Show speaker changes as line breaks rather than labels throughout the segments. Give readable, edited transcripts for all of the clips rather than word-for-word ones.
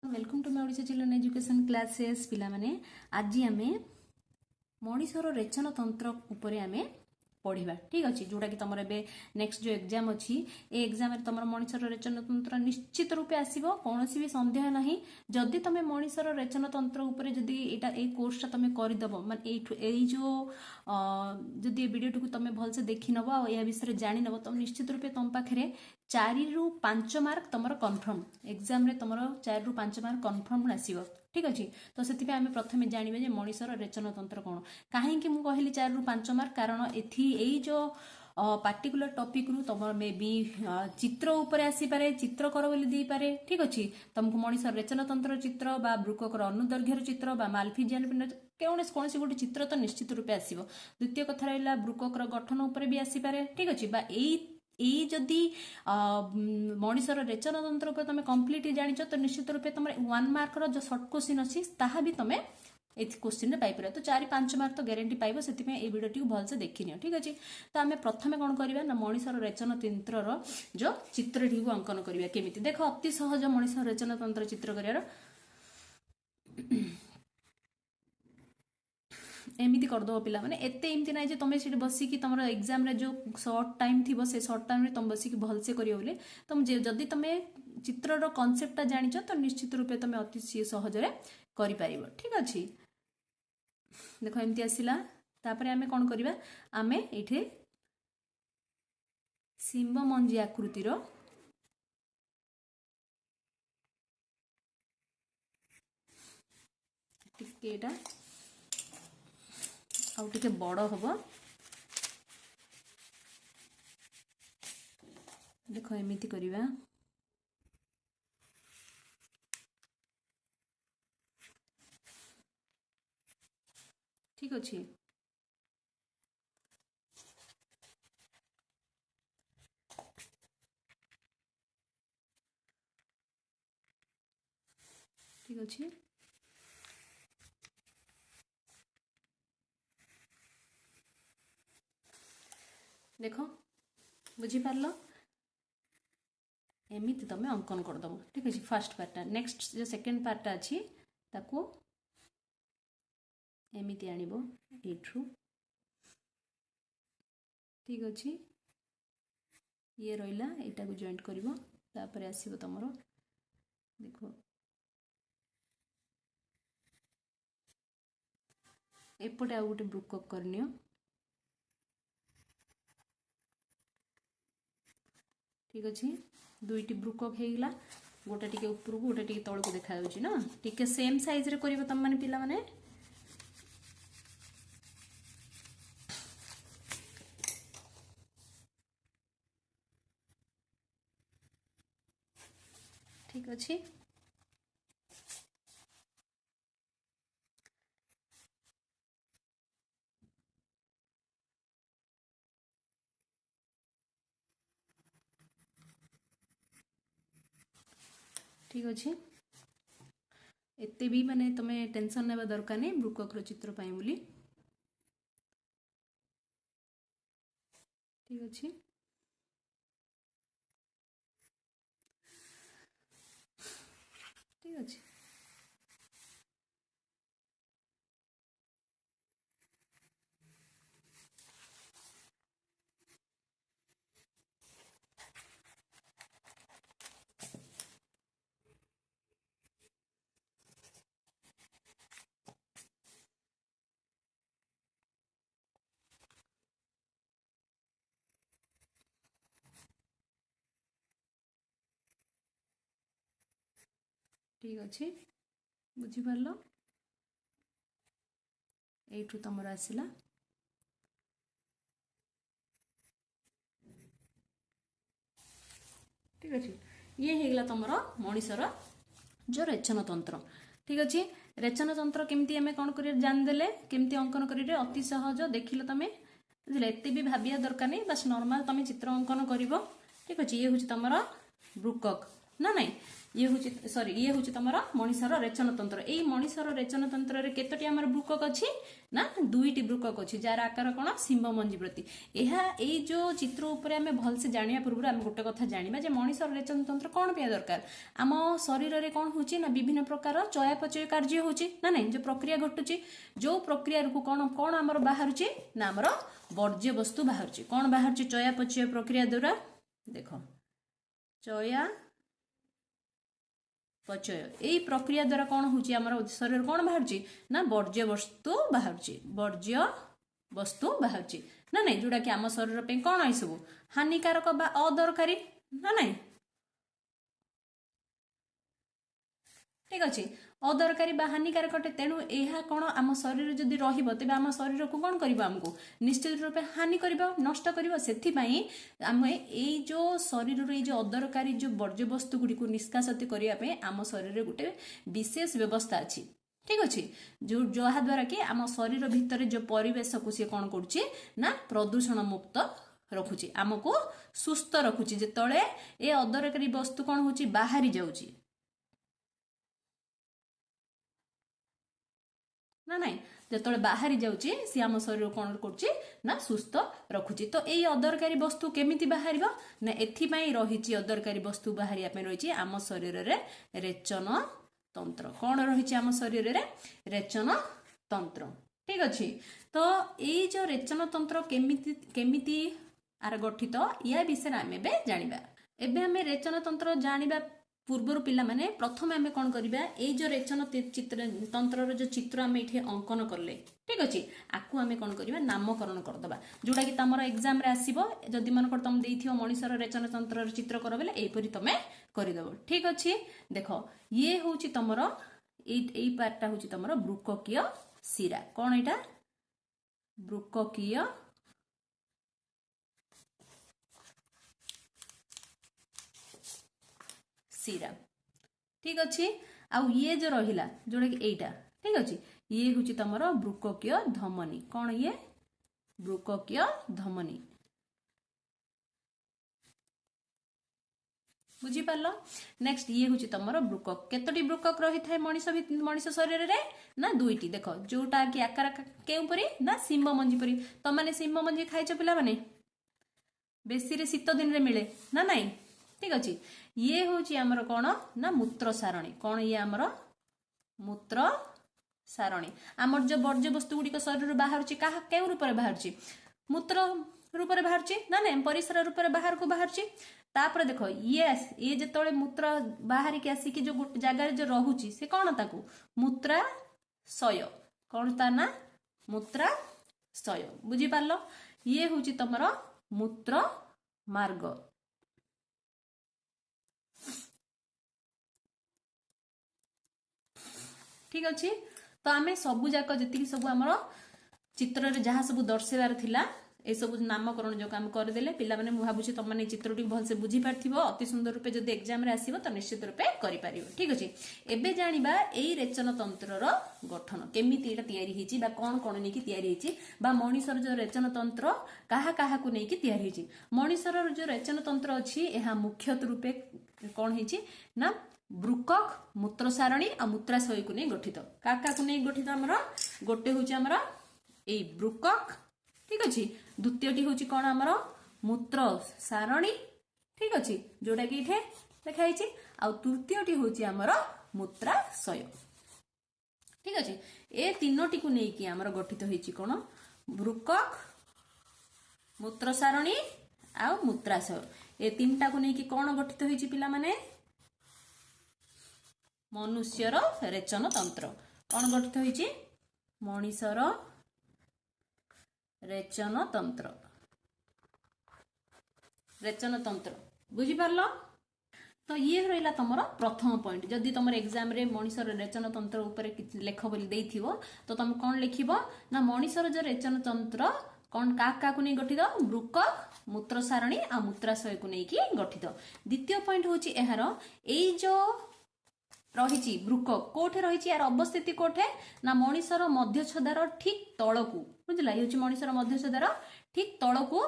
Welcome to my Odisha children education classes पिला माने आज आमे मणिषर रेचन तंत्र उपरे आमे पढ़ा ठीक अच्छे जोटा कि तुम नेक्स्ट जो एग्जाम अच्छी ए एग्जाम तुम मणिषर रेचन तंत्र निश्चित रूपे आसो कौन भी सन्देह ना जदि तुम मणिषर रेचन तंत्र उपरे जदि एटा ए कोर्सटा तुम करदेव माने जो जदि वीडियो को तुम भलसे देखी नब या विषय जानी नब तुम निश्चित रूपे तुम पाखे 4 ରୁ 5 मार्क तुम कन्फर्म एग्जाम रे तुम 4 ରୁ 5 मार्क कन्फर्म आसो ठीक अच्छे तो से आम प्रथम जानवे जे मणिषर रेचन तंत्र कौन कहीं मुझे कहली 4 ରୁ 5 मार्क कारण एई जो पार्टिकुलर टॉपिक रु तुम मे बी चित्र उपर आसीपे चित्र कर बोली दी पारे ठीक अच्छे तुमको मणिषर रेचन तंत्र चित्र बा ब्रुककर अनुदर्घ्यर चित्र बा मालफिजियन पिंड कौन गोटे चित्र तो निश्चित रूपे आसो द्वितीय कथा रहा ब्रुककर गठन उपर भी आसीपे ठीक अच्छे बा जदि मणिषर रेचन तंत्र उपर तुम कम्प्लीट जानिछ तो निश्चित रूपे तुम 1 मार्क जो सर्ट क्वेश्चन अच्छी ताहा भी तुम क्वेश्चन पाइपर तो 4-5 मार्क तो ग्यारंटी पाइब से वीडियो भलसे देखी नियो ठीक अच्छे तो आम प्रथम कौन करवा ना मणिषर रेचन तंत्र जो चित्र टी अंकन करवा केमी देख अति सहज मणिषर रेचन तंत्र चित्र कर एमती करदे पिला माने एते एमती ना जे तुम सीट बसिकी तुम एग्जाम रे जो सर्ट टाइम थी से सर्ट टाइम तुम बसिकी भलसे करियो बोले तुम जदि तुम चित्रर कॉन्सेप्टटा जानिछ तो निश्चित रूपे तुम अति सहज रे करि परिबो ठीक अछि देखो एमती आसिला तापरे आमे कोन करबा आमे एठे सिंह मंजी आकृतिर टिकेटा आउ टिके बड़ हम देख एमती करवा ठीक अच्छे ठीक अच्छे देख बुझीपार एमती तुम अंकन करदेव ठीक अच्छे फास्ट पार्टा नेक्स्ट जो सेकेंड पार्टा अच्छी ताको एमती आणिबो एठू ठीक अच्छे ये रहा यहाँ को जॉइंट करिवो तापर आसीबो तमरो देखो एपटे आ गोटे ब्रुकअप करनियो ठीक अच्छे दुईटी ब्रुकअप होगा गोटे टिके ऊपर गोटे टिके तलू देखा ना टिके सेम साइज रे करिवो तुम माने पिला माने ठीक अच्छे ठीक अच्छे एते भी माने तुम्हें टेंशन नेबा दरकार नहीं ब्रुककर चित्र पाई बोली ठीक अच्छे ठीक अच्छे ठीक अच्छे बुझीपार एठू तुमर आसला ठीक अच्छे ये होगा तुम मणिषर जो रेचन तंत्र ठीक अच्छे रेचन तंत्र केमती आम कौन कर जानदेले केमती अंकन कर अति सहज देख तुम बुझे एत भी भाविया दरकार नहीं बस नॉर्मल तुम चित्र अंकन कर ठीक अच्छे ये हूँ तुम ब्रुकक ना नहीं ये हूँ सॉरी ये हूँ तुम मनीषर रेचन तंत्र। यही मनीषर रेचन तंत्र रे केतोटी आमर ब्रुकक अच्छी ना 2टी ब्रुकक अच्छी जार आकार कौन सिंह मंजी प्रति। यही जो चित्र उपर आम भलसे जाना पूर्व आम गोटे कथा जाना जे मनीषर रेचन तंत्र कौन पे दरकार आम शरीर में कौन होची ना विभिन्न प्रकार चयापचय कार्य होची ना नहीं जो प्रक्रिया घटुची जो प्रक्रिया को कौन कौन आमर बाहर ना आमर वर्ज्य वस्तु बाहर कौन बाहर चयापचय प्रक्रिया द्वारा देख चया पचय यही प्रक्रिया द्वारा कौन होची आमर शरीर कौन बाहर ना वर्ज्य वस्तु बाहर वर्ज्य वस्तु बाहर ना नहीं जोड़ा कि आम शरीर पे कौन आई सब हानिकारक बा अदरकारी ना नहीं ठीक अच्छे अदरकारी बा हानिकारक अटे तेणु यह कौन आम शरीर जदि रहिबो तेबे आम शरीर को कौन करिबो हमको निश्चित रूप हानि करिबो नष्ट करिबो सेथिपाई आम ए जो शरीर रे जो अदरकारी जो वर्ज्य वस्तु गुडी को निष्कासित करिया पे आम शरीर रे गुटे विशेष व्यवस्था अछि ठीक अच्छे जो जहा द्वारा कि आम शरीर भितर जो परिवेश को सी कौन करुछि ना प्रदूषण मुक्त रखुछि आमको सुस्थ रखुछि जेतळे ए अदरकारी वस्तु कौन होछि बाहरी जाउछि ना नहीं जो बाहरी जाऊँगी सी आम शरीर कौन करुच्ची ना सुस्थ रखुची। तो यही अदरकारी वस्तु केमिति बाहर ना एथिपाई रही अदरकारी वस्तु बाहर रही आम शरीर रे रेचन तंत्र कौन रही आम शरीर रे रेचन तंत्र ठीक अच्छे। तो यही जो रेचन तंत्र केमिति आर गठित या विषय आम जाना एबे आम रेचन तंत्र जाना पूर्वर पिला माने प्रथम आम कौन करबा ए जो रेचन चित्र तंत्र जो चित्र आम ये अंकन करले ठीक अच्छे आपको आम कौन करबा नामकरण करदबा जोड़ा कि तुम एग्जाम रे आसीबो जदि मन कर तुम देथियो मनीषर रेचन तंत्र चित्र कर बेले एपरि तमे करदबो ठीक अच्छे। देख ये होची तमर एई पार्टटा होची तमर ब्रुककीय शिरा कौन एटा ब्रुककीय शिरा ठीक अच्छे। आउ ये जो रहिला जोड़ा कि एटा ठीक अच्छे ये हूँ तुम ब्रुककीय धमनी कौन ये ब्रुककीय धमनी बुझीपार। नेक्स्ट ये हूँ तुम ब्रुकक केतोटी ब्रुकक रही है मनीष शरीर रे ना 2टी देख जोटा कि आकार केउपरी ना सिंह मंजी परी तमाने सिंह मंजी खाइछ पिला माने बेसी रे शीत दिन रे मिले ना नहीं ठीक अच्छे। ये हूँ आमर कौन ना मूत्र सारणी कौन ये आमर मूत्र सारणी आमर जो वर्ज्य वस्तु गुड़िक शरीर बाहर के रूप में बाहर मूत्र रूप में बाहर ना नहीं परिसर रूप में बाहर को बाहर तापर देख ये जो मूत्र बाहर के आसिक जो गोटे जगार जो रोचे से कौन ताकू मूत्राशय कौन ता ना मूत्राशय बुझीपार। ये हूँ तुम मूत्र मार्ग ठीक अच्छे। तो आम सबू जाक जी सब आम चित्र जहाँ सब दर्शार थिला ए सब नामकरण जो आम करदे पिला माने भावुँ तुम मैंने चित्रटी भलसे बुझी पार अति सुंदर रूपे जब एग्जाम रे आसीबो तो निश्चित रूपे करि पारिबो ठीक अच्छे। एबे जानिबा एई रेचन तंत्रर गठन केमिति एटा तयारी हिची बा कोन कोन नेकी तयारी हिची बा मनीषर जो रेचन तंत्र काहा काहा को नेकी तयारी हिची। मनीषर जो रेचन तंत्र अछि एहा मुख्यतः रूपे कोन हिची ना ब्रुकक मूत्र सारणी आ मूत्राशय को नहीं गठित काका को नहीं गठित आमर गोटे हूँ आमर ए ब्रुकक ठीक अच्छे द्वितीयटी हूँ कौन आमर मूत्र सारणी ठीक अच्छे जोटा कि इठे देखाई आ तृतीयटी हूँ आमर मूत्राशय ठीक अच्छे। ए तीनोटी को नहीं आमर गठित होती कौन ब्रुकक मूत्र सारणी आ मूत्राशय ए तीनटा को नहीं कौन गठित होती पिला माने मनुष्यर रेचन तंत्र कौन गठित होती मनीषर रेचन तंत्र बुझीपार। तो ये रहा तुम प्रथम पॉइंट जदि तुम एग्जाम रे मनीषर रेचन तंत्र ऊपर लेख बोली देथिबो तो तुम कौन लिखिबो ना मनीषर जो रेचन तंत्र कौन का नहीं गठित ब्रुकक मूत्र सारणी आ मूत्राशय को नहीं गठित। द्वितीय पॉइंट हूँ यार यही जो रही ब्रुकक कोठे रही यार अवस्थिति कोठे ना मनीषर मध्य छदार ठीक तलकू बुझला ये मनीषर मध्य छदार ठीक तलकू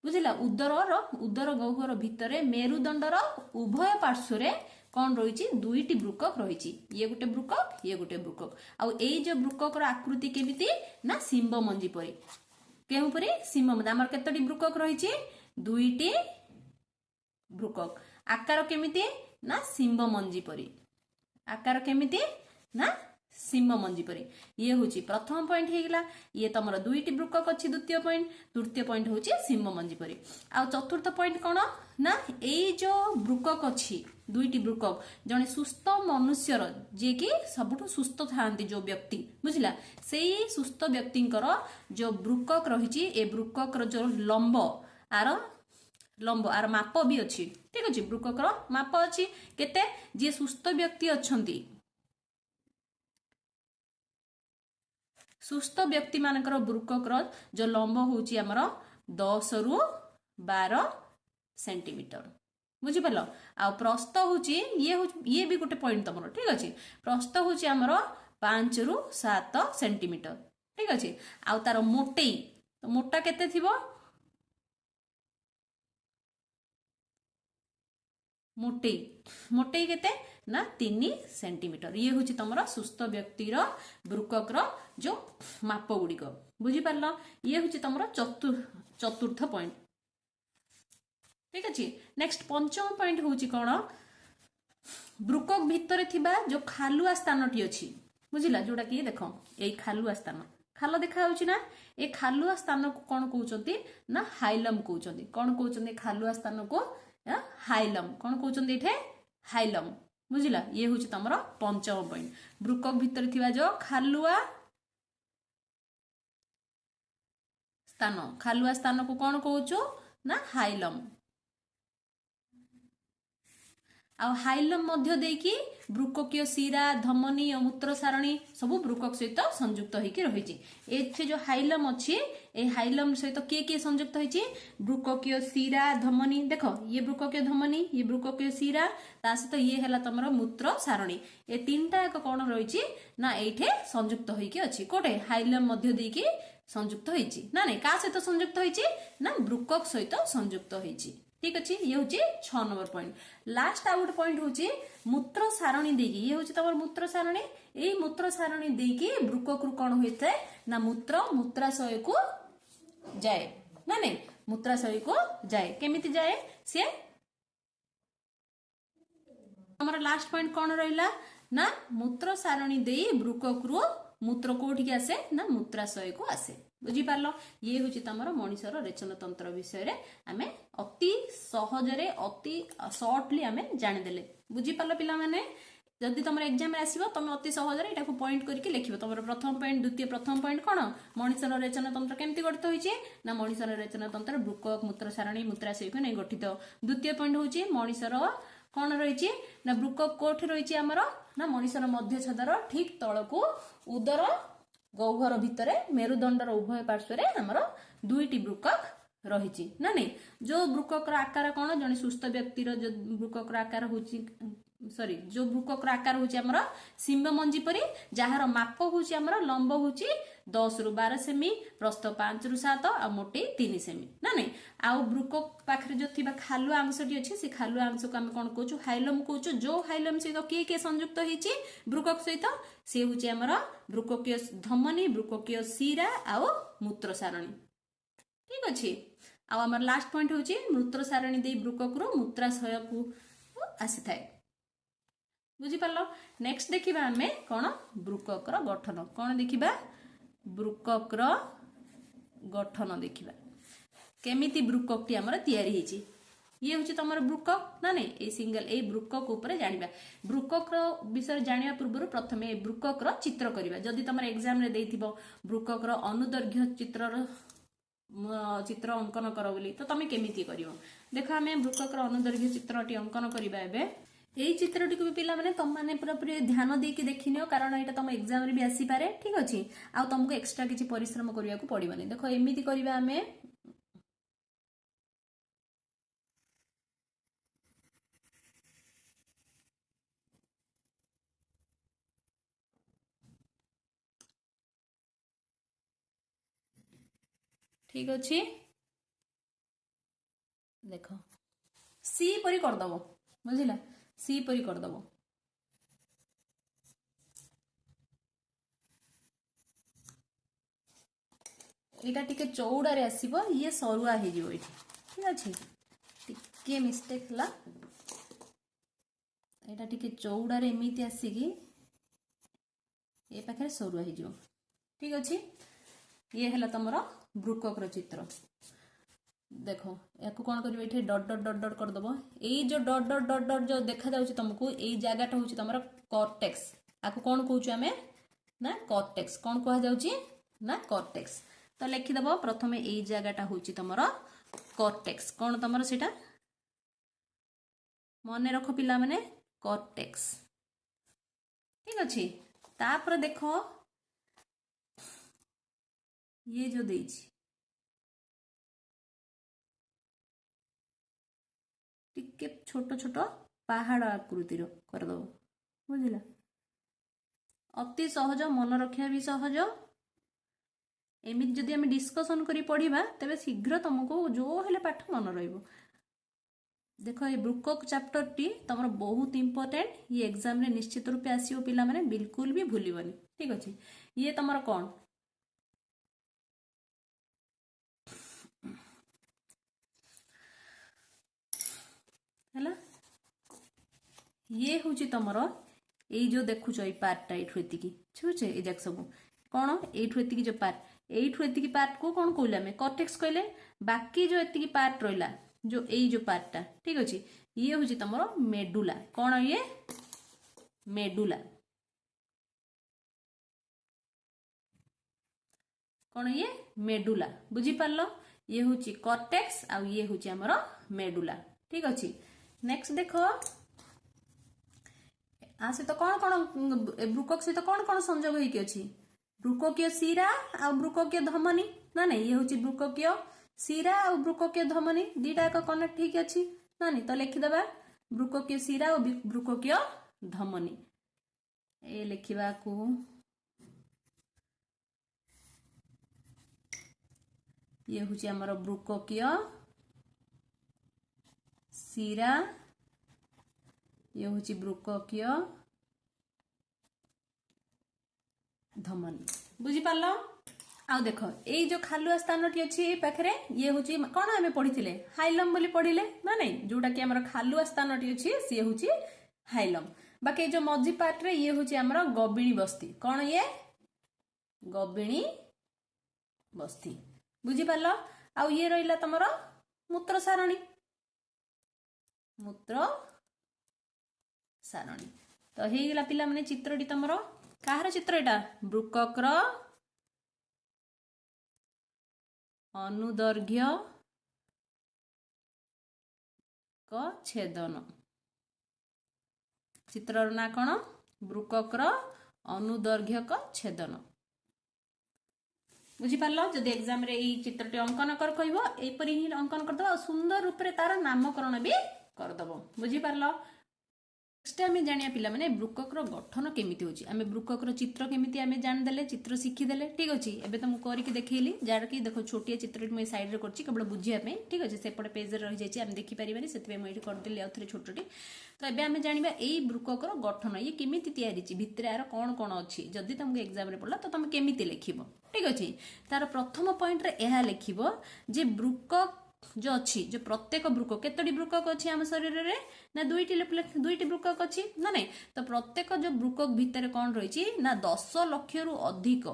बुझला उदर गह्वर भितर मेरुदंडर उभय पार्श्व कौन रही दुईटी ब्रुकक रही ये गोटे ब्रुकक ये गोटे ब्रुकक आउ एई जो ब्रुकक आकृति केमिति ना सिंब मंजी परी केउ परी सिंब मंजी आमर केतोटी ब्रुकक रही दुईटी ब्रुकक आकार केमिति ना सिंब मंजी परी आकार केमिति ना सिंह मंजी परी ये हूँ प्रथम पॉइंट होगा ये तुम दुईटी ब्रुकक अच्छी द्वितीय पॉइंट तृतीय पॉइंट हूँ सिंह मंजी परी आ चतुर्थ पॉइंट कौन ना ये जो ब्रुकक अच्छी दुईटी ब्रुकक जड़े सुस्थ मनुष्यर जी कि सबुठ सुस्थ था जो व्यक्ति बुझला से सुस्थ व्यक्ति जो ब्रुकक रही ए ब्रुकक जो लंब आर माप भी अच्छी ठीक अच्छे ब्रुकक माप अच्छी केते जी सुस्थ व्यक्ति अच्छी सुस्थ व्यक्ति मानकर ब्रुकक जो लंब हूँ आमर 10 रु 12 सेंटीमीटर बुझिपाल आ प्रस्थ हूँ ये भी गोटे पॉइंट तुम ठीक अच्छे प्रस्थ हूँ आमर 5 रु 7 सेंटीमीटर ठीक अच्छे आ तार मोटेई तो मोटा केते थिबो मोटेई मोटेई केते ना 3 सेंटीमीटर ये हूँ तुम सुस्थ व्यक्तिर ब्रुकक जो माप गुड़िक बुझिपार ये हूँ तुम चतुर्थ पॉइंट ठीक अच्छे नेक्स्ट पंचम पॉइंट हूँ कौन ब्रुकक भितर थिबा जो खालुआ स्थान टी अच्छी बुझिला जोटा कि देख यही खालुआ स्थान खाल देखा ना ए खालुआ स्थान को कौन कहते ना हाइलम कहते कौन कहते खालुआ स्थान को हाइलम कौन कहते ये हाइलम बुझिला ये हूँ तुम पंचम पॉइंट ब्रुकक भितर थिबा जो खालुआ स्थान को कौन कहचो ना हाइलम आ हाइलम मध्य देकी ब्रुककीय शिरा धमनी और मूत्र सारणी सब ब्रुकक सहित संयुक्त होकर रही एथे जो हाइलम अच्छी ए हाइलम सहित किए किए संयुक्त होती ब्रुककीय शिरा धमनी देख ये ब्रुककीय धमनी ये ब्रुककीय शिरा ता सहित ये है तुम मूत्र सारणी ए तीनटा एक कौन रही ना ये संयुक्त होकर अच्छी कोटे हाइलम मध्य देकी संयुक्त होती ना नहीं क्या सहित संयुक्त होती ना ब्रुकक सहित संयुक्त होती ठीक अच्छे ये हूँ 6 नंबर पॉइंट लास्ट आउ गोटे पॉइंट हूँ मूत्र सारणी देकी ये हूँ तुम मूत्र सारणी यही मूत्र सारणी देकी ब्रुकक रु कौन होता है ना मूत्राशय को जाए ना नहीं मूत्राशय को जाए केमिति जाए सी हमारा लास्ट पॉइंट कौन रहा ना मूत्र सारणी दे ब्रुकक रु मूत्र कोठी आसे ना मूत्राशय को आसे बुझिपार ये हूँ तुम मनीषर रेचन तंत्र विषय आम अति सहजरे अति सर्टली आम जानीदे बुझिपार पे जदि तुम एग्जाम आसो तुम अति सहजरे यहाँ पॉइंट करके लिख तुम प्रथम पॉइंट द्वितीय प्रथम पॉइंट कौन मनीषर रेचन तंत्र केमती गठित होती ना मनीषर रेचन तंत्र ब्रुकक मूत्र सारणी मूत्राशय को नहीं गठित द्वितीय पॉइंट हूँ मनीषर कौन रही ना ब्रुकक कोठी रही आमर ना मनीषर मध्य छदर ठीक तल को उदर गह्वर भितर मेरुदंडर उभय पार्श्व आमर दुईटी ब्रुकक रही ना नहीं जो ब्रुकक आकार कौन जड़े सुस्थ व्यक्तिर जो ब्रुकक आकार हूँ सॉरी जो ब्रुकक आकार हूँ आमर सिंह मंजी परी जार माप हूँ आमर लंब हूँ 10 रु 12 सेमी प्रस्थ 5 रु 7 आ मोटे 3 सेमी ना नहीं आउ ब्रुकक पाखे जो थी खालुआ अंशटी अच्छी से खालुआ अंश को आम कौन कहूँ हाइलम कहूँ जो हाइलम सहित किए किए संयुक्त होती ब्रुकक सहित सी हूँ आमर ब्रुककीय धमनी ब्रुककीय शिरा आउ मूत्र सारणी ठीक अच्छे आमर लास्ट पॉइंट हूँ मूत्र सारणी दे ब्रुकक रु मूत्राशय को आसी थाए बुझिपार नेक्स्ट देखा आम कौन ब्रुकक गठन कौन देखा ब्रुकक गठन देखा केमिति ब्रुकक टी आमर तैयारी होती ये हूँ तुम ब्रुकक ना नहीं ये सिंगल ये ब्रुकक उपर जाना ब्रुकक विषय जाना पूर्व प्रथम ये ब्रुकक चित्र करवा जदि तुम एग्जाम रे देथिबो ब्रुकक अनुदैर्घ्य चित्र अंकन कर बोली तो तुम केमिति करिवो देख आम ब्रुकक अनुदैर्घ्य चित्रटी अंकन करवा एबे यही चित्रटी को भी पिला माने तुम माने पूरा पूरी ध्यान देकी देखिनियो कारण एटा तुम एग्जाम रे भी आसी पारे ठीक अछि आ तुमको एक्स्ट्रा किछि परिश्रम करिया को पड़िबनी देखो एमिति करबा आमे ठीक अच्छे देख सी परी करदब बुझला सी परी करदब। एटा टिके चौड़ारे आसीबो, ये सरुआ हे जिवो एठी। ठीक अछि, टिके मिस्टेक हला, एटा टिके चौड़ारे एमिति आसीकी ए पाखे सरुआ हे जिवो। ठीक अछि, ये हला तमरो ब्रुकक रो चित्र। देखो याकू कौन करिवे, एठी डॉट डॉट डॉट डॉट कर दबो। एई जो डॉट डॉट डॉट डॉट जो देखा जाउची तुमको, एई जागाटा होची तमरो कॉर्टेक्स। आकू कौन कहूछु हमें ना कॉर्टेक्स। कौन कहा जाउची ना कॉर्टेक्स। तो लिखि दबो प्रथमे एई जागाटा होची तमरो कॉर्टेक्स। कौन तमरो सेटा मने रखो पिला माने, कॉर्टेक्स। ठीक अछि, तापर देखो ये जो देइछि टिके छोट छोट पहाड़ आकृतिर कर दो, बुझिला। अति सहज, मन रखिया भी सहज। एमिति जदि आम डिस्कसन करी पढ़िबा तबे शीघ्र तुमको जो हेले पाठ मन रहिबो। देखो ये ब्रुकक चैप्टर टी तमर बहुत इंपोर्टेंट, ये एग्जाम रे निश्चित रूपे आसीओ पिला माने, बिल्कुल भी भूलिबनी। ठीक अछि, ये तमर कोन हला, ये होची तमर एई जो देखुचो ए पार्टटा एठु एतिकी छुचे ए जाक सब कोन एठु एतिकी जो पार्ट, एठु एतिकी पार्ट को कोन कहले हमें कॉर्टेक्स कहले। बाकी जो एतिकी पार्ट रहिला जो एई जो पार्टटा, ठीक अछि, ये होची तमरो मेडुला। कोन ये मेडुला, कोन ये मेडुला, बुझी पारलो। ये होची कॉर्टेक्स आ ये होची हमरो मेडुला। ठीक अछि, नेक्स्ट देखो आ से तो कौन कौन ब्रुकक सहित कौन कौन संजोग होइके अछि, ब्रुककीय शिरा आ ब्रुककीय धमनी ना नहीं, ये होची ब्रुककीय शिरा आ ब्रुककीय धमनी दीटा एक कनेक्ट होइके अछि ना नहीं। तो लिखि दबा ब्रुककीय शिरा और ब्रुककीय धमनी। ए लिखिबा को ये होची हमर ब्रुककीय शिरा, ये होची ब्रुककीय धमनी, बुझी पारलो। आ देखो एई जो खालुआ स्थानटी अछि ए पाखरे, ये होची कोन हमें पढिथिले हाइलम बोली पढिले ना नहीं, जोटा कि हमर खालुआ स्थानटी अछि से होची हाइलम। बाकी जो मझी पार्ट रे ये होची हमर गबिणी बस्ती। कोन ये गबिणी बस्ती, बुझी पारलो। आ ये रहिला तमरो मूत्र सारणी, मूत्र सारणी। तो हे गेला पिला माने चित्रटी तमरो काहर चित्र, एटा ब्रुकक रो अनुदैर्घ्य क छेदन। चित्रर ना कोन ब्रुकक रो अनुदैर्घ्य क छेदन, बुझी पारलो। जदि एग्जाम रे ई चित्रटी अंकन कर कहबो एपरि ही अंकन कर दबो, सुंदर रूप रे तार नामकरण भी कर दबो, बुझी पारलो। नेक्स्ट आम जानिया पिला माने ब्रुकक रो गठन केमिति होची। आमे ब्रुकक रो चित्र केमिति आमे जान देले, चित्र शिखी देले। ठीक अछि, एबे त मु करिके देखैली जार कि देखो छोटिया चित्रटी मु साइड रे करची केवल बुझिया पे। ठीक अछि, सेपटे पेज रे रहि जायछि, आमे देखि परिबानी, सेतबे मु एठी कर देली आउथरे छोटटी। तो एबे आमे जानिबा एई ब्रुकक रो गठन, ये केमिति तयारी छि, भितरे आरो कोन कोन अछि। जदि तुमको एग्जाम रे पड़ला तो तुम केमिति लिखिबो। ठीक अछि, तार प्रथम पॉइंट रे एहा लिखिबो जे ब्रुकक जो अच्छी, जो प्रत्येक ब्रुकक केतोटी ब्रुकक अच्छी आम शरीर रे ना दुईटी ब्रुकक अच्छी ना नहीं। तो प्रत्येक जो ब्रुकक भितर कौन रही ना 10 लाख रु अधिक,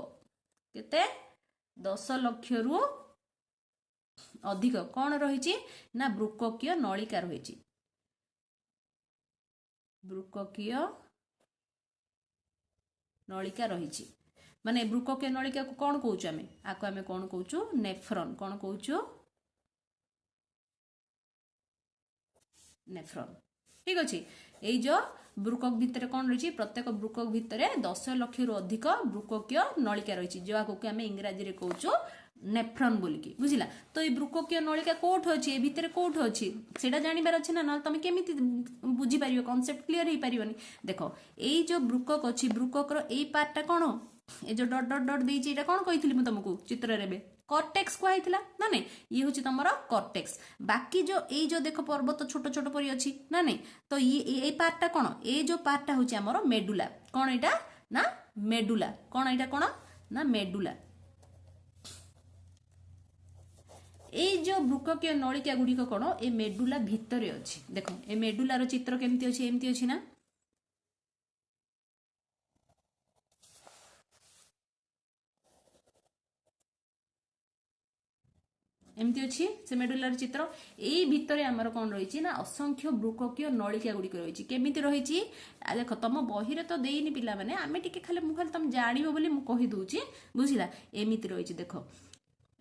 केते 10 लाख रु अधिक कौन रही ना ब्रुककीय नलिका रही। ब्रुककीय नलिका रही माने ब्रुककीय नलिका को कौन कहूँ आमे, आको आमे कौन कहूँ नेफ्रॉन। कौन कहूँ नेफ्रॉन। ठीक अच्छे, यही जो ब्रुकक भितर कौन रही, प्रत्येक ब्रुकक भितर 10 लाख रु अधिक ब्रुककीय नलिका रही, जो आम इंग्राजी रे कहूँ नेफ्रॉन बोलिकी, बुझिला। तो ये ब्रुककीय नलिका कोठ अच्छी, भितर कोठ अच्छी सेटा जानिबार अच्छे ना, तुम केमिति बुझी पारियो, कांसेप्ट क्लियर हो पारिबनी। देखो एई जो ब्रुकक अच्छी, ब्रुकक रो एई पार्टटा कोन, ए जो डॉट डॉट डॉट देइछि एटा कोन कहिथिलि म तुमको चित्र रे बे कर्टेक्स कहला ना नहीं ये हूँ तुम कर्टेक्स। बाकी जो ये जो देख पर्वत छोट छोट परी अच्छी ना नहीं तो ये पार्टा कौन ये जो पार्टा हूँ आमर मेडुला कौन यहाँ ना मेडुला कौन यहाँ कौन ना मेडुला। ये जो बृककीय नलिका गुड़िक कौन ए मेडुला भितर अच्छी देख ए मेडुलार चित्र केमती अच्छी एमती अच्छी ना एमती अच्छी से मेडुलार चित्र यही भितर आमर कौन रही ना असंख्य बृककीय नलिका गुड़िक रही केमिति रही देख तुम बही तो देनी पिला माने आमे टिके खाली मुझे तुम जान बोली कहीदे बुझला एमती रही देख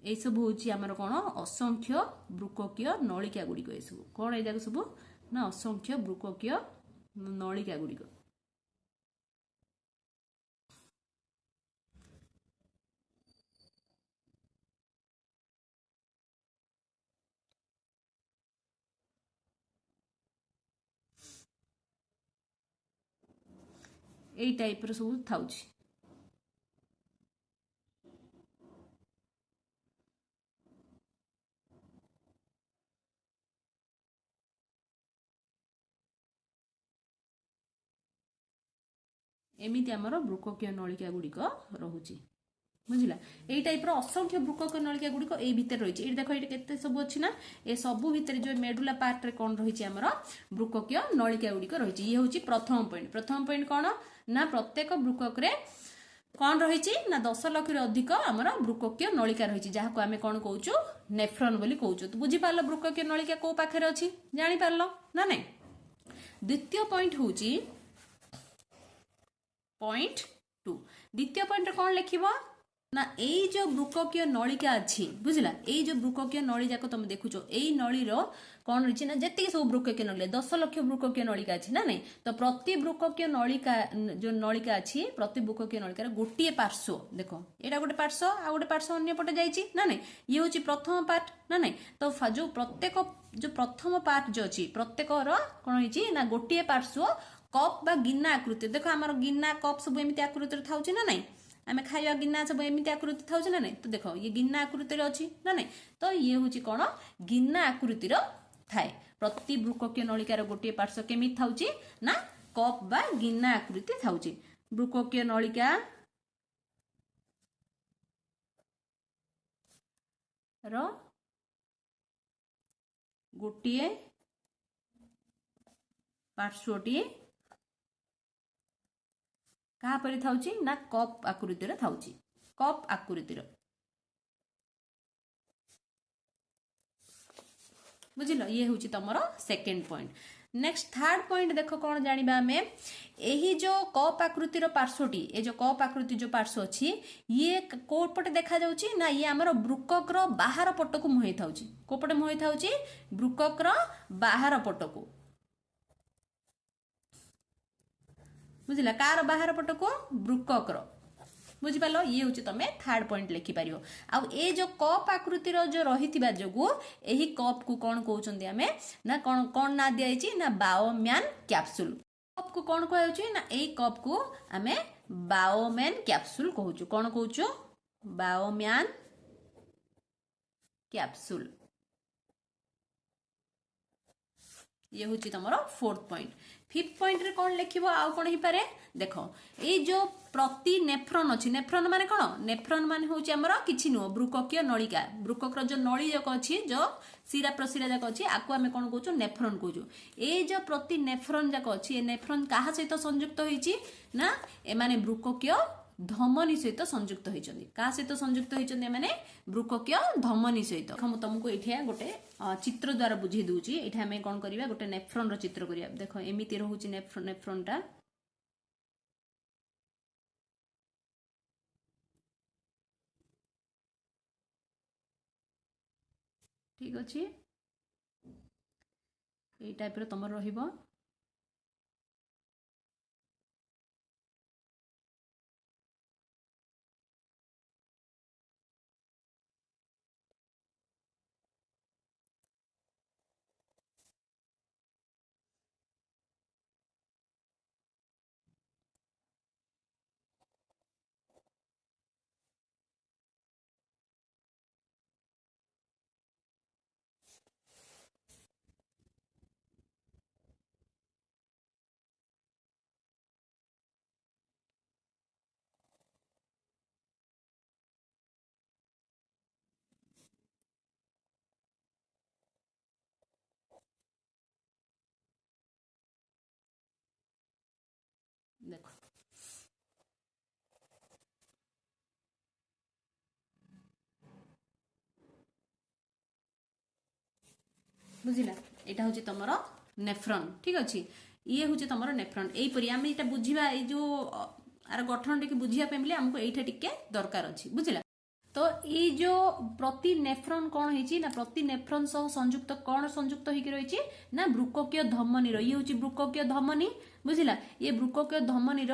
ये सब हूँ आमर कौन असंख्य बृककीय नलिका गुड़िक ये सब कौन ये सब ना असंख्य बृककीय नलिका गुड़िक। यही टाइप सब था एमती आमर बृककीय नलिका गुड़िक रोचे बुझला यही टाइप असंख्य बृककीय नलिका गुड़िक ये भितर रही देख ये केते सब अच्छी ना ये सब भितर जो मेडुला पार्ट रे कौन रही आमर बृककीय नलिका गुड़िक रही ये हूँ प्रथम पॉइंट कौन ना प्रत्येक बृकक रे कौन रही ना 10 लाख अधिक आमर बृककीय नलिका रही जहाँ आम कौन कहूँ नेफ्रन बोली कहूँ तो बुझीपार बृककीय नलिका कौ पाखे अच्छी जापार ना नहीं। द्वितीय पॉइंट हूँ पॉइंट 2 द्वितीय पॉइंट कौन लिख ना यही जो बृककीय नलिका अच्छी बुझला यही जो बृककीय नली जाक तुम देखुच यही नलीर कौन रही ना जितनी सब बृककीय नलिका 10 लाख बृककीय नलिका अच्छी ना नहीं तो प्रति बृककीय नलिका जो नलिका अच्छी प्रति बृककीय नलिकार गोटे पार्श्व देख यहाँ गोटे पार्श्व आ गोटे पार्श्व अन्य पटे जाइए ना नहीं ये हूँ प्रथम पार्ट ना नहीं तो जो प्रत्येक जो प्रथम पार्ट जो अच्छी प्रत्येक कौन हो ना गोटे पार्श्व कप बा गिना आकृति देख आम गिना कप सब एमती आकृति था ना नहीं आम खाଇବା गिना सब एमती आकृति था ना नहीं तो देख ये गिना आकृति अच्छी ना नहीं तो ये हूँ कौन गिना आकृतिर थाए प्रति बृककीय नलिकार गोटे पार्श्व केमी था ना कप बा गिना आकृति था बृककीय नलिका रो गोटे पार्श्वटी क्या पर था ना कप आकृतिर था कप आकृतिर बुझल ये हूँ तुम second point. Next third point देख कौन जाना आम यही जो कप आकृतिर पार्श्वटी ये जो कप आकृति जो पार्श्व अच्छी ये कोपटे देखा जाउची ना ये आमर बृककर बाहर पट को मुहई था कोपटे मुहई था बृककर बाहर पट को बुझला कार बाहर पट को बृककर बुझिपाल ये हूँ तुम थर्ड पॉइंट लिखिपार आउ ये जो कप आकृतिर जो रही जो यही कप को कौन कहते आम ना कौन कौन ना दिखाई ना बाओम्यान कैप्सूल कप को कौन कह ना यही कप को आम बाओम्यान कैप्सूल कहूँ कौन कहूँ बाओम्यान कैप्सूल ये हूँ तुम फोर्थ पॉइंट। फिफ्थ पॉइंट रे कौन लिखिबो आउ कौन ही पारे देख ये जो प्रति नेफ्रन अच्छी नेफ्रन माने कौन नेफ्रन माने हूँ आमर किछि नुह बृककीय नलिका बृककर जो नली जाक अच्छी जो शिरा प्रशिरा जाक अच्छी आपको आम कौन कहूँ नेफ्रन कहूँ ये जो प्रति नेफ्रन जाक अच्छी नेफ्रन क्या सहित संयुक्त होइछि ना एमाने बृककीय धमनी सहित संयुक्त होइछन्ति का सहित संयुक्त होइछन्ति माने बृककीय धमनी सहित हम तुमको एठिया गोटे चित्र द्वारा बुझे दूची एठा हमें कौन करिया गोटे नेफ्रन रो चित्र करिया देखो एमिति रहूची नेफ्रन टा ठीक अछि एई टाइप रो तमर रहिबो। देख बुझिला एटा हूँ तुम नेफ्रन ठीक अच्छे ये हूँ तुम नेफ्रन यहीपरी आम ये बुझा जो आर गठन टी बुझापी आमको ये टिके दरकार अच्छी बुझिला तो ये जो प्रति नेफ्रन कौन है ना प्रति नेफ्रन सह संयुक्त कौन संयुक्त होकर रही ना ब्रुककीय धमनी ये हूँ ब्रुककीय धमनी बुझिला ये ब्रुककीय धमनी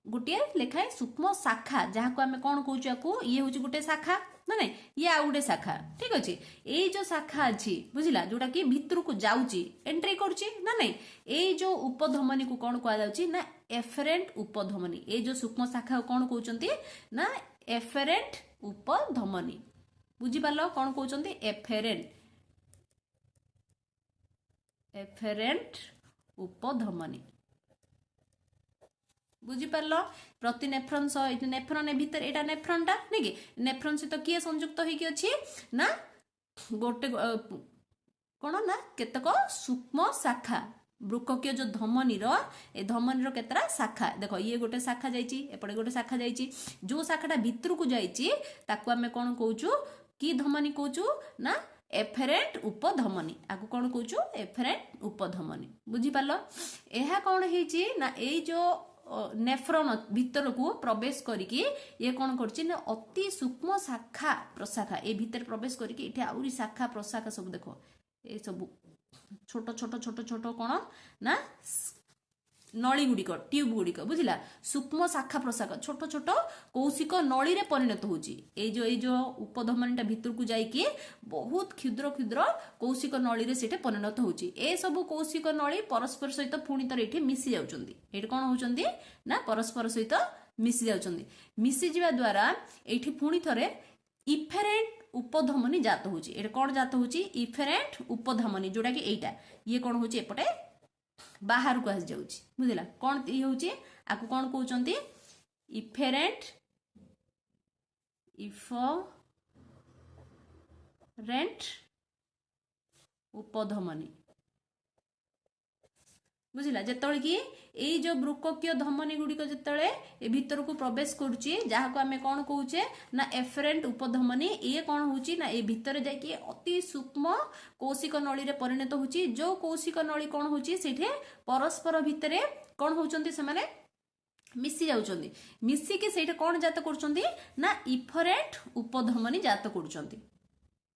गोटे लेखाए सूक्ष्म शाखा जहाँ को आम कौन कौच ये हूँ गोटे शाखा ना नहीं ये आउ गोटे शाखा ठीक अच्छे ये जो शाखा अच्छी बुझिला जोटा कि भितर को जाऊँगी एंट्री करुच्ची ना नहीं ये जो उपधमनी को कौन कहुच्छी ना एफेरेंट उपधमनी ये जो सूक्ष्म शाखा कौन कहते ना एफेरेंट उपधमनी बुझिपार कौन कहते एफेरेंट उपधमनी बुझिपार प्रति नेफ्रन सह नेफ्रन भितर एटा नेफ्रन टा नहीं कि नेफ्रन सहित किए संयुक्त होइकी अछि ना गोटे कौन ना केतक सूक्ष्म शाखा ब्रुककीय जो धमनी ए धमनी केतरा शाखा देख ये गोटे शाखा जाइए एपटे गोटे शाखा जाइए जो शाखाटा भितर को जाइए ताकू आम कौन कहूँ कि धमनी कहूँ ना एफेरेंट उपधमनी आकु कौन कहूँ एफेरेंट उपधमनी बुझिपार यह कौन है ना ये जो नेफ्रन भितर को प्रवेश करके ये कौन करछि ना अति सूक्ष्म शाखा प्रशाखा ए भितर प्रवेश करके इठे आउरी शाखा प्रशाखा सब देखो ए सब छोट छोट छोट छोट कौन ना नली गुड़िक ट्यूब गुड़िक बुझिला सूक्ष्म शाखा प्रशाखा छोट छोट कौशिक नली रे परिणत होची ए जो उपधमनीटा भितर को जाइए बहुत क्षुद्र क्षुद्र कौशिक नली रे सेठे परिणत होची ए सब कौशिक नली परस्पर सहित पुणी तर एठी मिसी जाउचंदी एठी कोन होचंदी ना परस्पर सहित मिसी जाउचंदी मिसी जिवा द्वारा एठी पुणी थरे इफेरेंट उपधमनी जात होची एठी कोन जात होची इफेरेंट उपधमनी जोडा कि एटा ये कोन होची एपटे बाहर को आस जाउची बुझिला कौन ये होची आकु कौन कहउचंती इफेरेंट उपधमनी बुझिला जेतळे कि एई जो ब्रुककीय धमनी गुड़िक जेतळे ए भितर को प्रवेश करुची जहाँ को आम कौन कहूचे ना एफेरेंट उपधमनी ये कौन होची ना ए भितर जाइए अति सूक्ष्म कौशिक नली रे परिणत होची जो कौशिक नली कौन होची सेठे परस्पर भितरे कौन होचंती से माने मिसी जाउचंती मिसिकी सेठे कौन जात करुचंती ना इफेरेंट उपधमनी जात करुचंती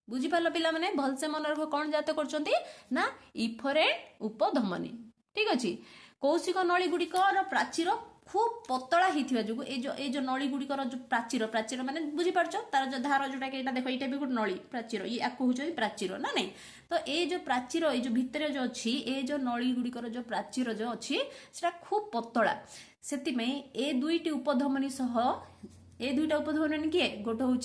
बुझिपारल पिला माने भलसे मन रख कौन जात करुचंती ना इफेरेंट उपधमनी ठीक अच्छे कौशिक नली गुड़िकर प्राचीर खूब पतला होता जो ये जो नली गुड़िकर जो प्राचीर प्राचीर माने बुझीपार तार जो धार जोटा कि देख ये भी गोटे नली प्राचीर ये आपको हूँ प्राचीर ना नहीं तो ये जो प्राचीर ये जो भितर जो अच्छी ये जो नली गुड़िकर जो प्राचीर जो अच्छी से खूब पतला से ए दुईटी उपधमनी सह ए दुईटा उपधमनी किए गोटे हूँ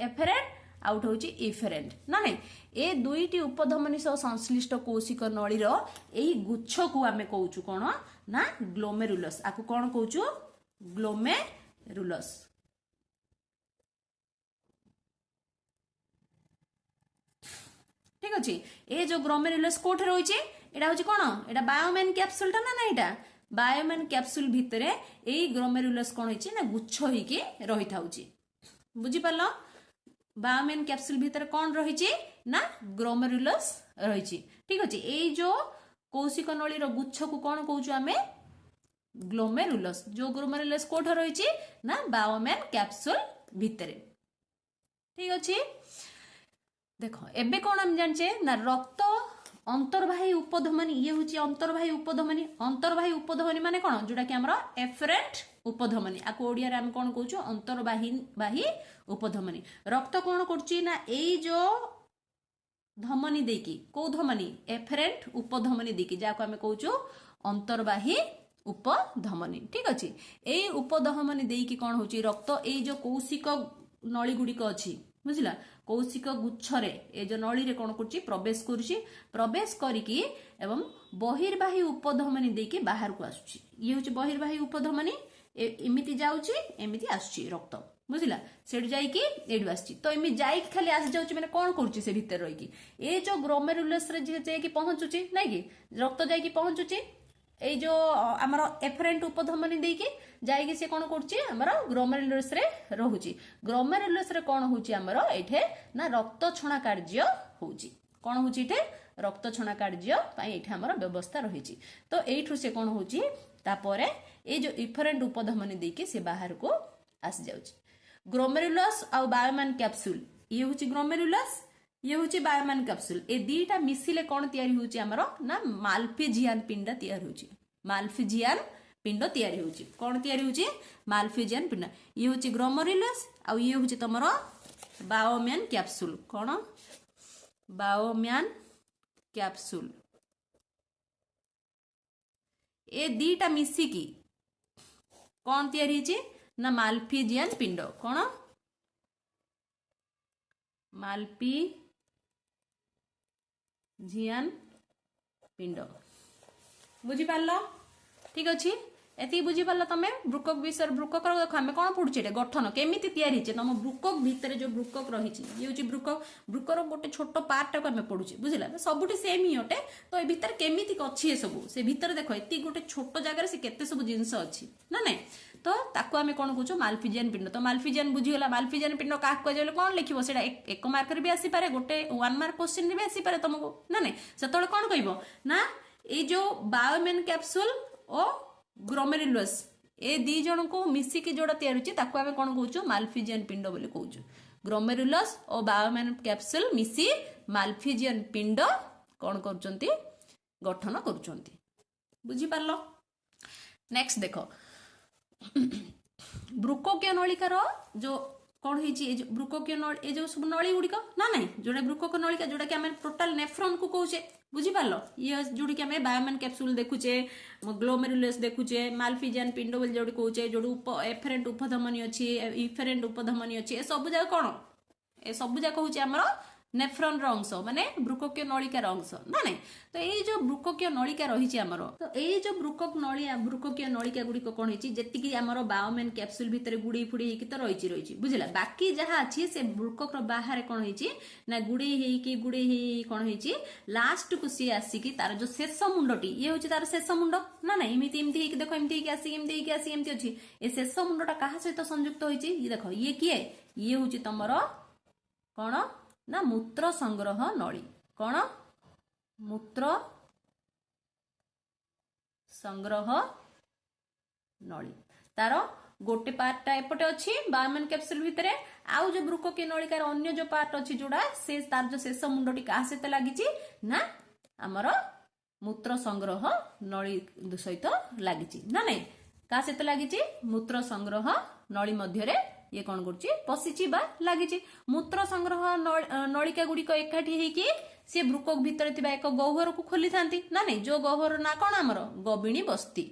एफेरेंट आउट हूँ इफेरेंट ना नहीं ए दुईटी उपधमनी सह संश्लिष्ट कौशिक नलीर यही गुच्छ को आम कहूँ कौन ना ग्लोमेरुलस आपको कौन कहूँ ग्लोमेरुलस ठीक अच्छे ए जो ग्लोमेरुलस कोठे रही एटा हूँ कौन एटा बायोमेन कैप्सूल टा ना एटा बायोमेन कैप्सूल भितर यही ग्लोमेरुलस कौन है ना गुच्छ होइके रही था बुझीपार बायोमेन कैप्सूल भितर कौन रही ना ग्लोमेरुलस रही ठीक अच्छे ये जो कौशिक नली गुच्छ को कौन कहूँ आम ग्लोमेरुलस जो ग्लोमेरुलस कोठ रही ना बायोमेन कैप्सूल भितर ठीक अच्छे देख एबे कौन आम जाने ना रक्त अंतर्वाही उपधमनी ये हूँ अंतर्वाही उपधमनी माने कौन जोटा कि आमर एफेरेंट उपधमनी आपको ओडिया आम कौन कहूँ अंतर्वाही उपधमनी रक्त कौन करुच्ची ना यही जो धमनी देकी कौ धमनी एफेरेंट उपधमनी देकी जहाँ को आम कहूँ अंतर्वाही उपधमनी ठीक अच्छे यही उपधमनी देकी कौन हो रक्त ये जो कौशिक नली गुड़िक अच्छी बुझला कौशिक गुच्छरे ए जो नली रे कौन करुच्ची प्रवेश करिकी एवं बहिर्वाही उपधमनी देकी बाहर को आसुची ये हूँ बहिर्वाही उपधमनी एमिति जाउची एमिति आसुची रक्त बुझला सेठ जाइकी एडू आसची तो एमि जाइकी खाली आसी जाउची माने कोन करूची से भीतर रहिकी ए जो ग्लोमेरुलस रे जे जाइकी पहुंचुची नै कि रक्त जाइकी पहुंचुची এই जो आमर एफरेंट उपधमनी देकी जाइए से कौन कर ग्लोमेरुलस रे रहुची ग्लोमेरुलस रे कौन होची आमर एठे ना रक्त छणा कार्य होची कौन होची एठे रक्त छणा कार्य पई एठे आमर व्यवस्था रहिची तो एठु से कौन होची तापरे ए जो इफरेंट उपधमनी देकी से बाहर को आसी जाउची ग्लोमेरुलस आ बायोमैन कैप्सूल ये होची ग्लोमेरुलस ये होची बायोमैन कैप्सूल ए दीटा मिसिले कौन तयारी होची आमर ना माल्फिजियन पिंड तयारी होची माल्फिजियन पिंड तयारी होची कौन तयारी होची माल्फिजियन पिंड ये होची ग्लोमेरुलस आ ये होची तमरो बायोमैन कैप्सूल कौन बायोमैन कैप्सूल ए दीटा मिसिकी कौन तयारी होची ना माल्फिजियन पिंड कौन माल्फिजियन पिंड बुझी पारल ठीक अच्छे एति बुझी पारल तमे ब्रुकक विषय ब्रुकक देख आम कौन पढ़ुचे गठन केमिति तैयारी है तुम ब्रुकक भितर जो ब्रुकक रही ये हूँ ब्रुकक ब्रुकर गोटे छोट पार्ट टाक आम पढ़ुचे बुझला सबुठी सेम ही अटे तो ये भितर केमिति अच्छी है सब से भितर देख ये गोटे छोट जगार से केते सब जिनस अच्छी ना नहीं तो ताको आमे कौन कहूँ माल्फिजियन पिंड तो माल्फिजियन बुझीगला माल्फिजियन पिंड क्या कह कौन लिखो से एक मार्क भी आसीपे गोटे 1 मार्क क्वेश्चन भी आसीपे तुमको ना नहीं से कौन कह ना ये जो बायोमैन कैप्सूल और ग्लोमेरुलस ए दी जन को मिसिकी जोड़ा तैयार होची ताको आमे कौन कहूँ माल्फिजियन पिंड बोली कहूँ ग्लोमेरुलस और बायोमैन कैप्सूल मिसी माल्फिजियन पिंड कौन करचंती गठन करचंती बुझी पारलो नेक्स्ट देखो ब्रुकोकीय नलिकार जो कौन है ब्रुकोकीय नली जो सब नली गुड़िक ना नहीं जोड़ा ब्रुकोक नलिका जोड़ा कि आम टोटाल नेफ्रॉन को कहुचे बुझीपार ये जोड़ी कि आम बायोमैन कैप्सूल देखुचे ग्लोमेरुलस देखुचे माल्फिजियन पिंड बोली जोड़ी कहुचे जो एफरेंट उपधमनी अच्छी इफेरेंट उपधमनी अच्छी ए सब जाक कौन ए सब जाक हूँ आम नेफ्रॉन अंश माने ब्रुकोकीय नलिकार अंश ना नहीं तो ये जो ब्रुकोकीय नलिका रही आमर तो ये जो ब्रुकोकीय नलिका गुड़िक कौन है जी आमर बायोमैन कैप्सूल भितर गुड़े फुड़े होगी तो रही बुझला बाकी जहाँ अच्छी से ब्रुकोक बाहर कौन है गुड़े गुड़े कौन है लास्ट को सी आसिकी तार जो शेष मुंडटी ये हूँ तार शेष मुंड ना ना एमती देख एमती आसिक एमती अच्छी ये शेष मुंडटा क्या सहित संयुक्त होती देख ये किए ये हूँ तुमर कौन ना मूत्र संग्रह नली कौन मूत्र संग्रह नली तार गोटे पार्टा एपटे अच्छी बायोमैन कैप्सूल भितर आउ जो ब्रुकोकीय नलिकार अन्य जो पार्ट अच्छी जोड़ा से तार जो शेष मुंडटी क्या सहित लगी ना आमर मूत्र संग्रह नली सहित लगी ना नहीं क्या सहित लगी मूत्र संग्रह नली मध्य ये कौन कर पशिची बा लगी मूत्र संग्रह नलिका गुड़िक एकाठी होगी सी ब्रुकोक भितर एक गह्वर को खोली था ना नहीं जो गह्वर ना कौन आमर गबिणी बस्ती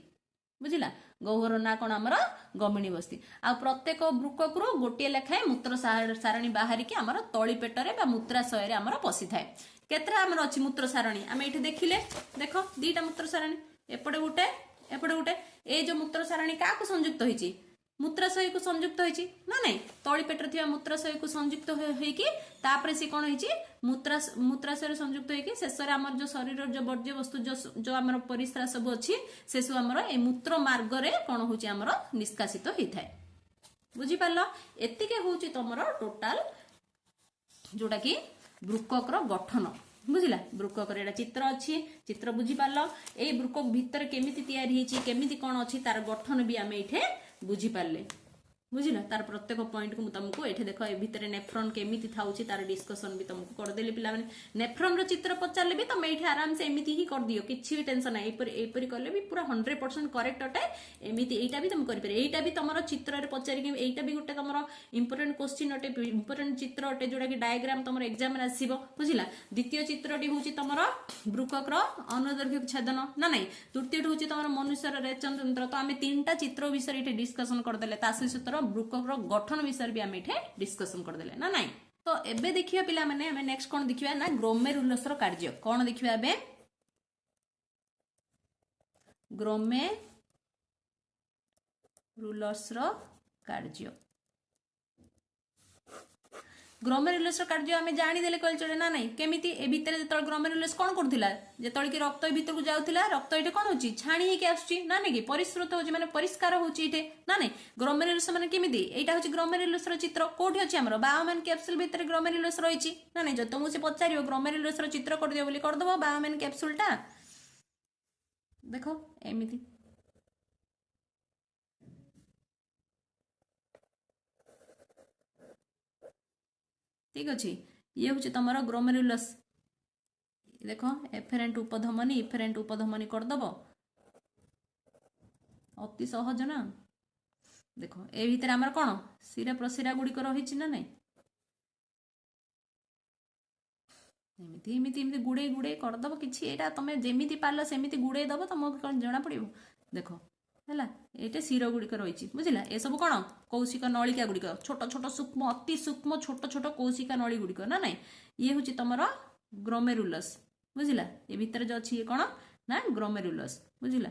बुझला गह्वर ना कौन आमर गबिणी बस्ती आ प्रत्येक ब्रुकोक रु गोटे लेखाए मूत्र सारणी बाहर की आमर तली पेटरे बा मूत्राशय रे आमर पशि थाए केतरा आमर अछि मूत्र सारणी आमे एठी देखिले देखो दीटा मूत्र सारणी एपटे गोटे ए जो मूत्र सारणी का को संयुक्त होईची मूत्राशय को संयुक्त होईची ना नहीं तली पेटर थिबा मूत्राशय को संयुक्त होईकी तापरे से कोन होईची मूत्राशय संयुक्त होईकी शेष रे हमर जो शरीर जो वर्ज्य वस्तु जो हमर परिस्रा सब अछि से सब हमर ए मूत्र मार्ग रे कोन होची हमर निष्कासित होई थाए बुझी पारलो एतिके होची तमरो टोटल जोटा कि ब्रुकोक रो गठन बुझला ब्रुकोक रे चित्र अच्छी चित्र बुझी पारलो ए ब्रुकोक भितर केमिति तयारी हेची केमिति कोन अछि तार गठन भी आमे इठे बुझी पारले बुझिल तार प्रत्येक पॉइंट को तुमको ये देख ए भितर नेफ्रॉन केमिति थाउची तार डिस्कशन भी तुमको कर देली पिला माने नेफ्रॉन रो चित्र पचारले भी तुम एठी आराम से एमिति ही कर दियो किछि भी टेंशन नाही एपरि करले भी पूरा 100% करेक्ट अटे एमिति एटा भी तुम करि पारे एटा भी तुमरो चित्र रे पचारि कि एटा भी गोटे तुमरो इंपोर्टेंट क्वेश्चन अटे इंपोर्टेंट चित्र अटे जोडा कि डायग्राम तुमरो एग्जाम रे आसीबो बुझिला द्वितीय चित्रटी होची तुमरो ब्रुकोक रो अनुदैर्घ्य छेदन ना नाही तृतीय होची तुमरो मनुष्य रो रेचन तंत्र तो आमे तीनटा चित्र विषय एठी डिस्कशन कर देले तासी सूत्र ब्रुकोक रो गठन विषय भी आमे एठी डिस्कशन कर देले ना नाही तो एबे देखिया पिला माने हमें नेक्स्ट कोन देखिया ना ग्लोमेरुलस रो कार्य कोन देखिया एबे ग्लोमेरुलस रो कार्य ग्लोमेरुलस कार्य आम जाणीदे कह चले ना नहीं केमी ए भितर जो ग्लोमेरुलस कौन करूला जो कि रक्त भितर को जाऊला रक्त ये कौन हो छाणी होगी आसूची ना नहीं कि परिश्रुत होची माने परिष्कार होची इटे ना नहीं ग्लोमेरुलस माने केमिति एटा होची ग्लोमेरुलस रो चित्र कोठी अछि हमरो बायोमेन कैप्सूल भितर ग्लोमेरुलस रहिछि ना नहीं जो तुमको से पचारियो ग्लोमेरुलस रो चित्र कर दियो बोली कर दबो बायोमेन कैप्सूल टा देखो एमिति ठीक अच्छे ये हूँ तुम ग्लोमेरुलस देख एफेरेंट उपधमनी इफेरेंट उपधमनी करदब अति सहज ना देख ए भितर आमर कौन शिरा प्रशिरा गुड़िक रही ना नहीं एमती एमती एमती गुड़े गुड़े करदब कि तुम जमी पार सेमती गुड़े दब तुमको कौन जना पड़ देख है ये शिर गुड़िक रही बुझला ए सब कौन कौशिक नलिका गुड़िक छोट छोट सूक्ष्म अति सूक्ष्म छोट छोट कौशिका नली गुड़िक ना नहीं ये हूँ तुम ग्लोमेरुलस बुझला ये भितर जो अच्छी कौन ना ग्लोमेरुलस बुझला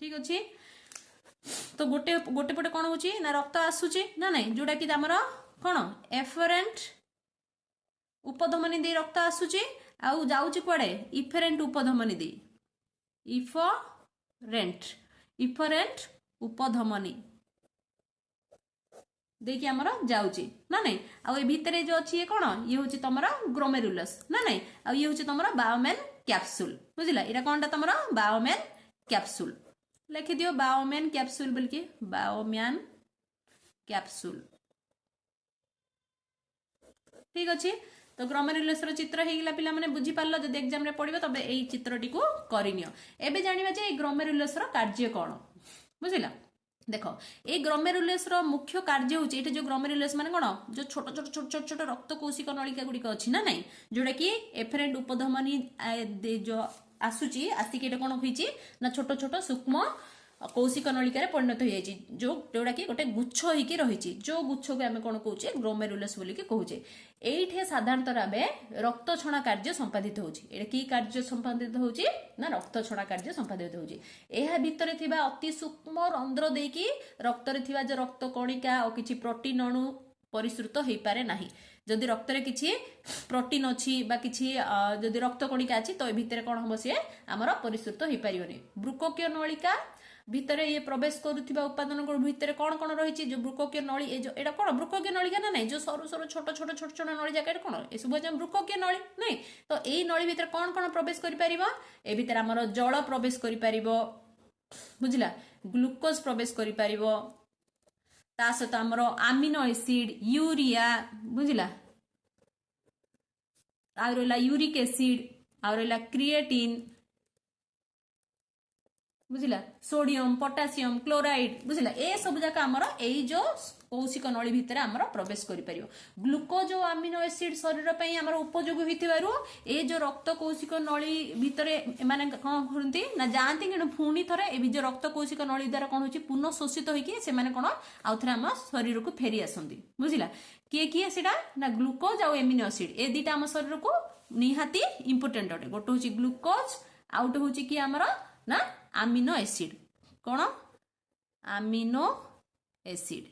ठीक अच्छे तो गोटे गोटे पटे कौन होची ना रक्त आसूची ना नहीं जोड़ा कि आमर कौन एफरेंट उपधमनी दे रक्त आसूची आउ जाउची कुआडे इफेरेंट उपधमनी दे इफरेंट उपधमनी देखिए आमर जाउची ना नहीं आ ए भितरे जो अच्छी कौन ये हूँ तुम ग्लोमेरुलस ना नहीं आ ये हूँ तुम बायोमेन कैप्सूल बुझला यहाँ कौन तुम बायोमेन कैप्सूल लिखि दियो बायोमेन कैप्सूल बोल के बायोमेन कैप्सूल ठीक अच्छे तो ग्लोमेरुलस चित्र होगा पिला माने बुझी पारल जब एग्जाम रे पड़िबो तबे एई चित्रटी को करिनियो एबे जानिबा जे ग्लोमेरुलस कार्य कौन बुझिला देखो ये ग्लोमेरुलस मुख्य कार्य होची एटे जो ग्लोमेरुलस माने कोन जो छोट छोट छोट छोट छोट रक्त कोशिका नलिका गुड़िक अच्छी ना नहीं जोड़ा कि एफरेंट उपधमनी जो आसूची आसिक एटा कोन होईची ना छोट छोट सूक्ष्म कौशिक नलिका परिणत हो जाइए जोड़ा कि गोटे गुच्छ होइकी रही जो गुच्छ को आम कौन कहे ग्लोमेरुलस बोलिक कहे ये साधारणतः आम रक्त छणा कार्य संपादित होची कि कार्य संपादित होची ना रक्त छणा कार्य संपादित होची यह भितर थिबा अति सूक्ष्म रंध्र देकी रक्त रे थिबा जो रक्त कणिका और किछि प्रोटीन अणु परिश्रुत हो पारे नाही जदि रक्त रे किछि प्रोटीन अछि बा किछि जदि रक्त कणिका अछि तो ए भितर कोन हमो से हमर परिश्रुत हो पारियोनी ब्रुकोकीय नलिका भितर ये प्रवेश करुवा उपादान भितर कौन कौन रही जो ब्रुकोकीय नली जो एटा कौन ब्रुकोकीय नलिका ना नहीं जो सरू सरू छोट छोट छोट छोट नली जगह कौन ये सब ब्रुकोकीय नली नहीं तो यही नली भितर कौन कौन प्रवेश कर ए भितर आमर जल प्रवेश कर बुझला ग्लूकोज प्रवेश कर सहित आमर आमिनो एसिड यूरिया बुझला आ रहा यूरिक एसिड आ रहा क्रिएटिन बुझला सोडियम पोटासियम क्लोराइड बुझला ए सब जाक आमर एई जो कौशिक नली भितर आमर प्रवेश करि परियो ग्लूकोज और अमीनो एसिड शरीर पई आमर उपयोगी होइथिबारु ए जो रक्त कौशिक नली भितर माने कोन करंती ना जानती कि पुणी थरे ए जो रक्त कौशिक नली द्वारा कोन होची पुनः शोषित होइकी से माने कोन आउ थरे आम शरीर को फेरी आसंती बुझला किए किए सेटा ना ग्लूकोज और अमीनो एसिड ए दीटा आम शरीर को निहाती इंपोर्टेंट अटे गोटे होची ग्लूकोज आउट होची कि आमर ना आमिनो एसिड कौन आमिनो एसिड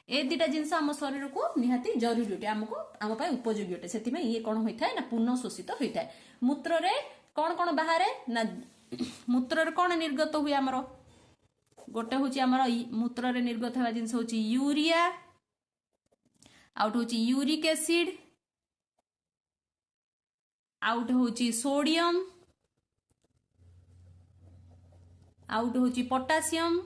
ए दुटा जिनस आम शरीर को निहाती जरूरी अटे आमको आम उपयोगी अटे से ये कौन होता है ना पुनः शोषित होता है मूत्र रे कौन कौन बाहर ना मूत्र रे कौन निर्गत हुए आमर गोटे हूँ आमर मूत्र रे निर्गत हुआ जिनस हूँ यूरिया आउट हूँ यूरिक एसिड आउट हूँ सोडियम आउट होची पोटासियम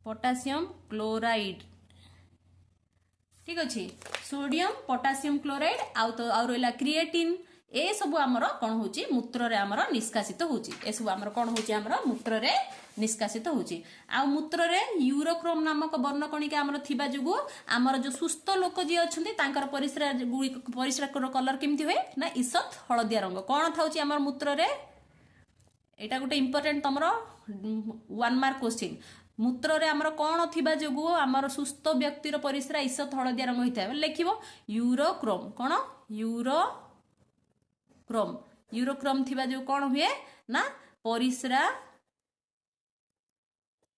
पोटासियम क्लोराइड ठीक अच्छे सोडियम पोटासियम क्लोराइड आउ रहा क्रिएटिन ए सब आमर कौन होची मूत्र रे आमर निष्कासित होची ए सब आमर कौन होची आमर मूत्र रे निष्कासित होची आ मूत्र रे यूरोक्रोम नामक वर्णकणिका आमर थिबा जुगु आमर जो सुस्थ लोक जी अछंती तांकर परिस्रा कलर केमती हुए ना ईसत हळदिया रंग कौन थाउची आमर मूत्र रे एटा गोटे इंपोर्टेंट तमरो 1 मार्क क्वेश्चन मूत्र रे आमर कौन थिबा जोगु आमर सुस्थ व्यक्तिर परिस्रा ईसत हळदिया रंग होइता लिखिबो यूरोक्रोम कौन यूरोक्रोम କ୍ରୋମ ୟୁରୋକ୍ରୋମ ଥିବା जो कौन हुए ना परिस्रा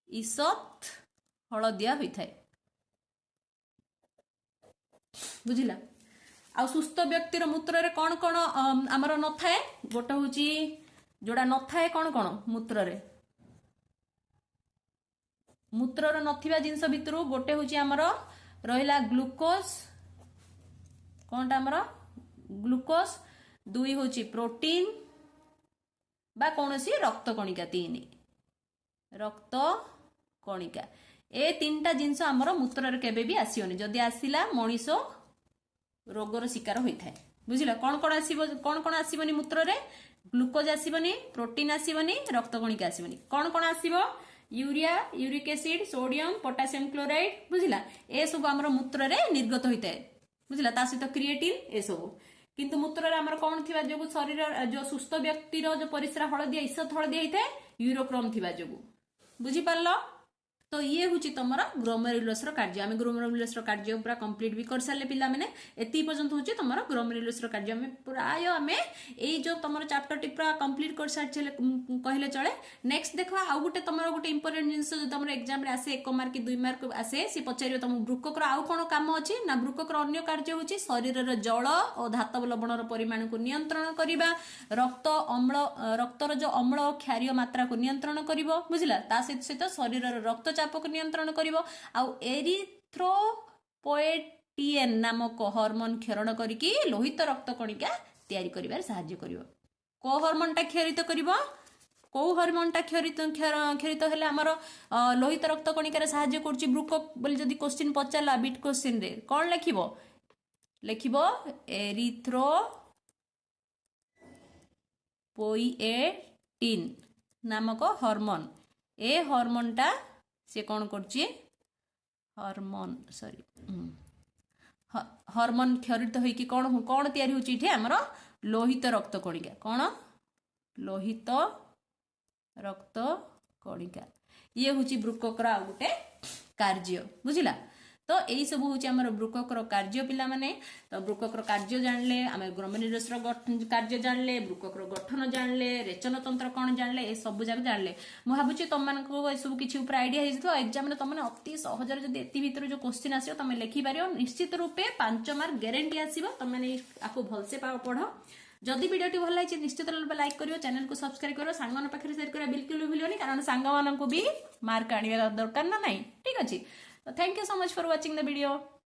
ईसत हलदिया होता है बुझिला आ सुस्थ व्यक्तिर मूत्र रे कौन कौन आमर न थाए गोटे हूँ जोड़ा न थाए कौन कौन मूत्र रे मूत्र नथिबा जिनस भितर गोटे हूँ आमर रहिला ग्लूकोज कौनटा आमर ग्लूकोज दुई हूँ प्रोटीन बा कौन सी रक्त कणिका तीन रक्त कणिका ए तीनटा जिनस आमर मूत्र रे केबे भी आसीओनी जदि आसिला मनीष रोगर शिकार होता है बुझिला कौन कौन आसीबनी मूत्र रे ग्लूकोज आसीबनी प्रोटीन आसीबनी रक्त कणिका आसीबनी कौन आसीबो urea uric acid sodium potassium chloride बुझिला ए सब आमर मूत्र रे निर्गत होता है बुझिला ता सहित क्रिएटिन ए सब किंतु मूत्र रे आमर कौन थिबा जो शरीर जो सुस्थ व्यक्तिर जो परिस्रा हलदिया ईसत हलदिया होता है यूरोक्रोम थिबा जो बुझी पारलो तो ये हूँ तुम ग्लोमेरुलस कार्य आम ग्लोमेरुलस कार्य पूरा कंप्लीट भी कर सारे पिला मैंने एति पर्यंत हूँ तुम ग्लोमेरुलस कार्य आम प्राय आम यही जो तुम चैप्टर टी पूरा कंप्लीट कर सारी कहले चले नेक्स्ट देख आउ गोटे तुम गोटे इंपोर्टेंट जिनस जो तुम एग्जाम रे आसे 1 मार्क 2 मार्क आसे सी पचार तुम ब्रुकक आउ कौन कम अच्छी ना ब्रुकक अन्य कार्य हूँ शरीर जल और धातव लवण परिमाण को नियंत्रण करने रक्त अम्ल रक्तर जो अम्ल क्षारीय मात्रा को नियंत्रण कर बुझला ता सहित शरीर रक्तचाप को नियंत्रण करिवो आउ एरिथ्रोपोएटिएन नामक हार्मोन क्षरण करिकी लोहित रक्त कणिका तैयारी करिवार सहाय्य करिवो को हार्मोनटा क्षरित करिवो को हार्मोनटा क्षरित हेले हमर लोहित रक्त कणिका रे सहाय्य करछि ब्रुकक बोली जदी क्वेश्चन पचारला बिट क्वेश्चन रे कोन लेखिबो एरिथ्रोपोएटिन नामक हार्मोन ए हार्मोनटा से कौन करछि हार्मोन क्षरित होइकी कौन कौन तैयारी होछि इठे हमर लोहित रक्त कणिका कौन लोहित रक्त कणिका ये होछि ब्रुककर आ गोटे कार्य बुझिला तो यही सब हूँ आम ब्रुककर कार्य पिला माने तो ब्रुककर कार्य जानले आम ग्लोमेरुलस कार्य जानले ब्रुककर गठन जानले रेचन तंत्र कौन जानले ए सब जाक जानले मु भावुची तुम मानक सब किसी ऊपर आइडिया हो एग्जाम तुम मैंने अति सहजर जब एति भीतर जो क्वेश्चन आसो तुम लिखिपार निश्चित रूपे 5 मार्क ग्यारंटी आसो तुम मैंने आपको भलसे पढ़ जदि वीडियो भल लगी निश्चित रूप लाइक करो चैनल को सब्सक्राइब करो सांग पाखे शेयर करा बिल्कुल भी भूलियोनी कारण सांग भी मार्क आने दरकार ना नहीं ठीक अच्छे thank you so much for watching the video.